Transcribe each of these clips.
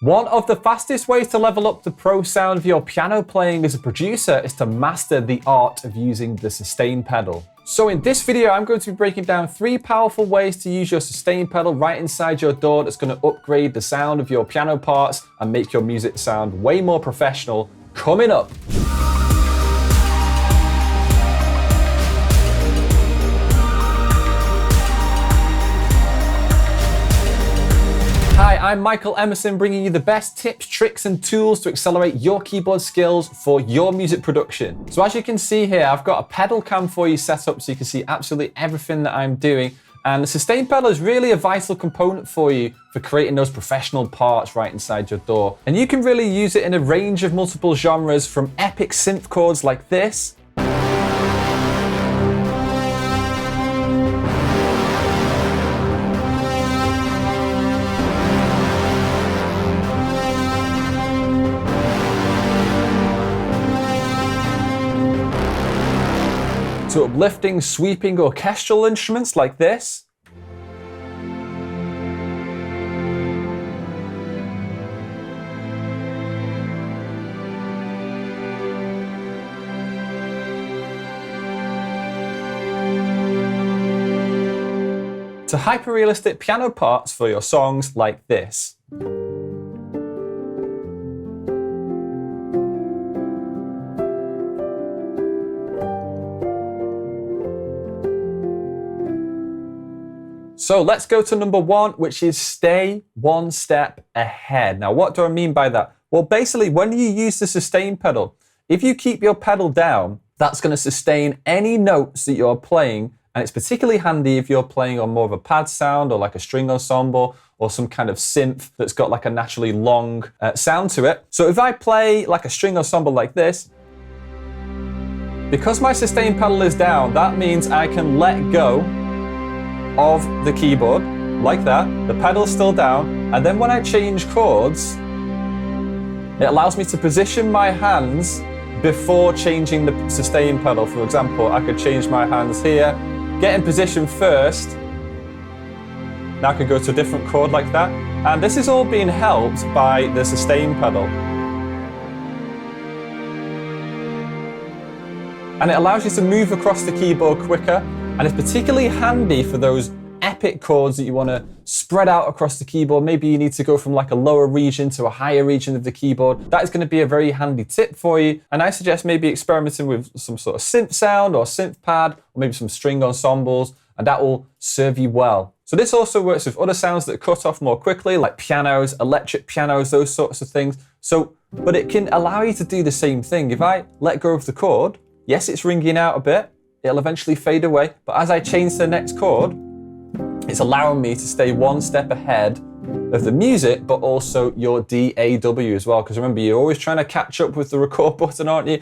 One of the fastest ways to level up the pro sound of your piano playing as a producer is to master the art of using the sustain pedal. So in this video, I'm going to be breaking down 3 powerful ways to use your sustain pedal right inside your DAW that's going to upgrade the sound of your piano parts and make your music sound way more professional coming up. Hi, I'm Michael Emmerson, bringing you the best tips, tricks, and tools to accelerate your keyboard skills for your music production. So as you can see here, I've got a pedal cam for you set up so you can see absolutely everything that I'm doing. And the sustain pedal is really a vital component for you for creating those professional parts right inside your DAW. And you can really use it in a range of multiple genres, from epic synth chords like this, to uplifting, sweeping orchestral instruments like this. To hyper-realistic piano parts for your songs like this. So let's go to number 1, which is stay one step ahead. Now, what do I mean by that? Well, basically, when you use the sustain pedal, if you keep your pedal down, that's going to sustain any notes that you're playing. And it's particularly handy if you're playing on more of a pad sound or like a string ensemble or some kind of synth that's got like a naturally long sound to it. So if I play like a string ensemble like this, because my sustain pedal is down, that means I can let go of the keyboard like that. The pedal's still down, and then when I change chords, it allows me to position my hands before changing the sustain pedal. For example, I could change my hands here, get in position first. Now I could go to a different chord like that, and this is all being helped by the sustain pedal. And it allows you to move across the keyboard quicker. And it's particularly handy for those epic chords that you want to spread out across the keyboard. Maybe you need to go from like a lower region to a higher region of the keyboard. That is going to be a very handy tip for you. And I suggest maybe experimenting with some sort of synth sound or synth pad, or maybe some string ensembles, and that will serve you well. So this also works with other sounds that cut off more quickly, like pianos, electric pianos, those sorts of things. But it can allow you to do the same thing. If I let go of the chord, yes, it's ringing out a bit, it'll eventually fade away. But as I change to the next chord, it's allowing me to stay one step ahead of the music, but also your DAW as well. Because remember, you're always trying to catch up with the record button, aren't you?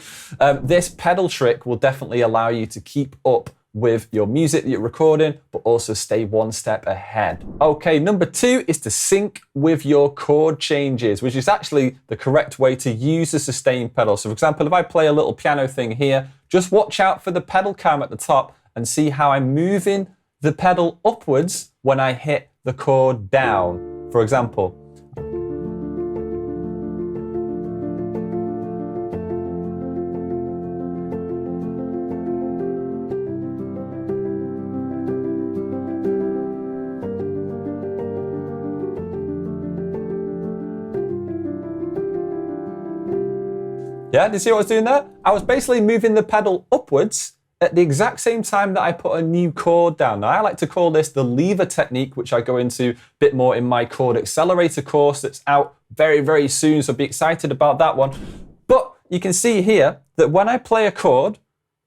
This pedal trick will definitely allow you to keep up with your music that you're recording, but also stay one step ahead. Okay, number 2 is to sync with your chord changes, which is actually the correct way to use the sustain pedal. So for example, if I play a little piano thing here, just watch out for the pedal cam at the top and see how I'm moving the pedal upwards when I hit the chord down. For example, yeah, do you see what I was doing there? I was basically moving the pedal upwards at the exact same time that I put a new chord down. Now, I like to call this the lever technique, which I go into a bit more in my chord accelerator course that's out very, very soon, so be excited about that one. But you can see here that when I play a chord,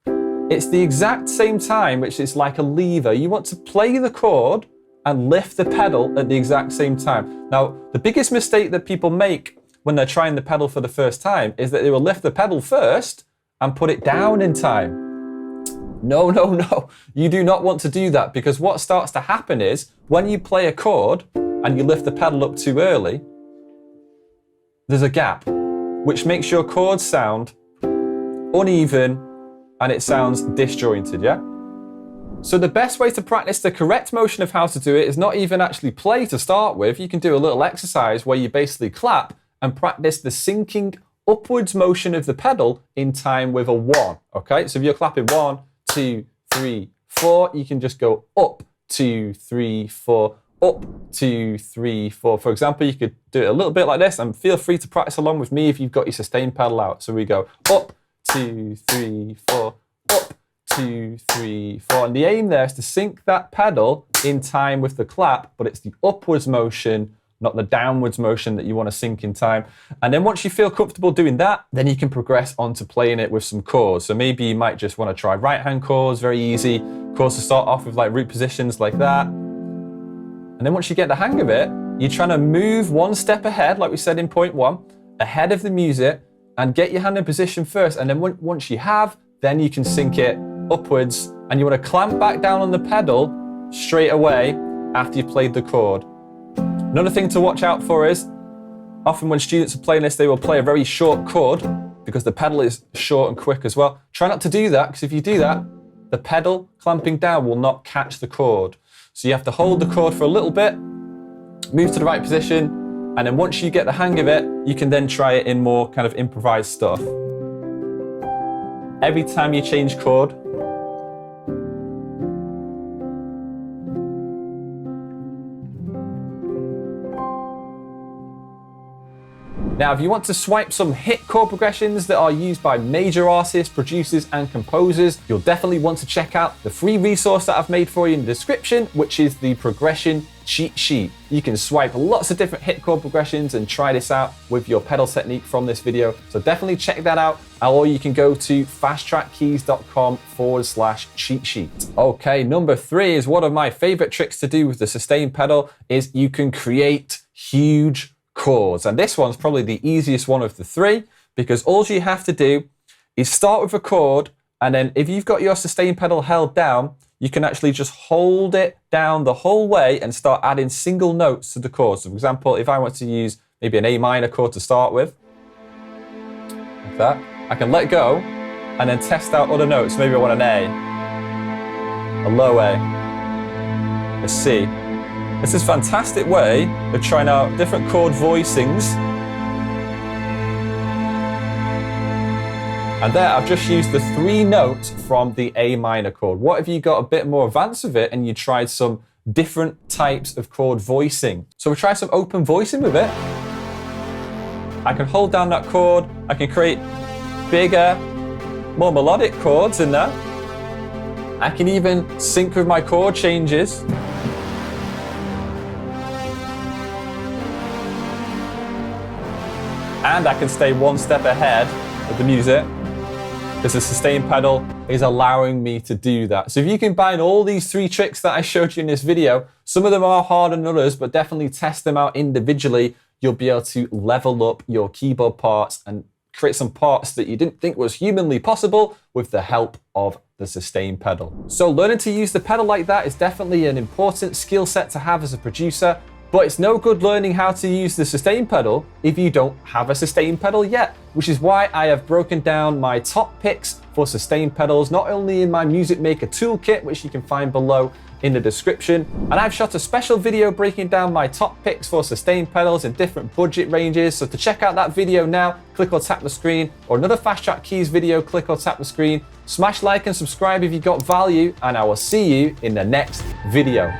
it's the exact same time, which is like a lever. You want to play the chord and lift the pedal at the exact same time. Now, the biggest mistake that people make when they're trying the pedal for the first time is that they will lift the pedal first and put it down in time. No, no, no. You do not want to do that, because what starts to happen is when you play a chord and you lift the pedal up too early, there's a gap, which makes your chords sound uneven and it sounds disjointed, yeah? So the best way to practice the correct motion of how to do it is not even actually play to start with. You can do a little exercise where you basically clap and practice the syncing upwards motion of the pedal in time with a 1, okay? So if you're clapping 1, 2, 3, 4, you can just go up, 2, 3, 4, up, 2, 3, 4. For example, you could do it a little bit like this, and feel free to practice along with me if you've got your sustain pedal out. So we go up, 2, 3, 4, up, 2, 3, 4. And the aim there is to sync that pedal in time with the clap, but it's the upwards motion, not the downwards motion that you want to sync in time. And then once you feel comfortable doing that, then you can progress on to playing it with some chords. So maybe you might just want to try right-hand chords, very easy. Chords to start off with, like root positions like that. And then once you get the hang of it, you're trying to move one step ahead, like we said in point 1, ahead of the music, and get your hand in position first. And then once you have, then you can sync it upwards, and you want to clamp back down on the pedal straight away after you've played the chord. Another thing to watch out for is, often when students are playing this, they will play a very short chord because the pedal is short and quick as well. Try not to do that, because if you do that, the pedal clamping down will not catch the chord. So you have to hold the chord for a little bit, move to the right position, and then once you get the hang of it, you can then try it in more kind of improvised stuff. Every time you change chord, now, if you want to swipe some hit chord progressions that are used by major artists, producers, and composers, you'll definitely want to check out the free resource that I've made for you in the description, which is the progression cheat sheet. You can swipe lots of different hit chord progressions and try this out with your pedal technique from this video. So definitely check that out. Or you can go to fasttrackkeys.com/cheat sheet. Okay, number 3 is one of my favorite tricks to do with the sustain pedal is you can create huge chords. And this one's probably the easiest one of the 3, because all you have to do is start with a chord, and then if you've got your sustain pedal held down, you can actually just hold it down the whole way and start adding single notes to the chord. So for example, if I want to use maybe an A minor chord to start with, like that, I can let go and then test out other notes. Maybe I want an A, a low A, a C. This is a fantastic way of trying out different chord voicings. And there, I've just used the 3 notes from the A minor chord. What if you got a bit more advanced with it and you tried some different types of chord voicing? So we'll try some open voicing with it. I can hold down that chord. I can create bigger, more melodic chords in there. I can even sync with my chord changes. And I can stay one step ahead of the music, because the sustain pedal is allowing me to do that. So if you combine all these 3 tricks that I showed you in this video, some of them are harder than others, but definitely test them out individually, you'll be able to level up your keyboard parts and create some parts that you didn't think was humanly possible with the help of the sustain pedal. So learning to use the pedal like that is definitely an important skill set to have as a producer. But it's no good learning how to use the sustain pedal if you don't have a sustain pedal yet, which is why I have broken down my top picks for sustain pedals, not only in my Music Maker toolkit, which you can find below in the description, and I've shot a special video breaking down my top picks for sustain pedals in different budget ranges. So to check out that video now, click or tap the screen, or another Fast Track Keys video, click or tap the screen. Smash like and subscribe if you got value, and I will see you in the next video.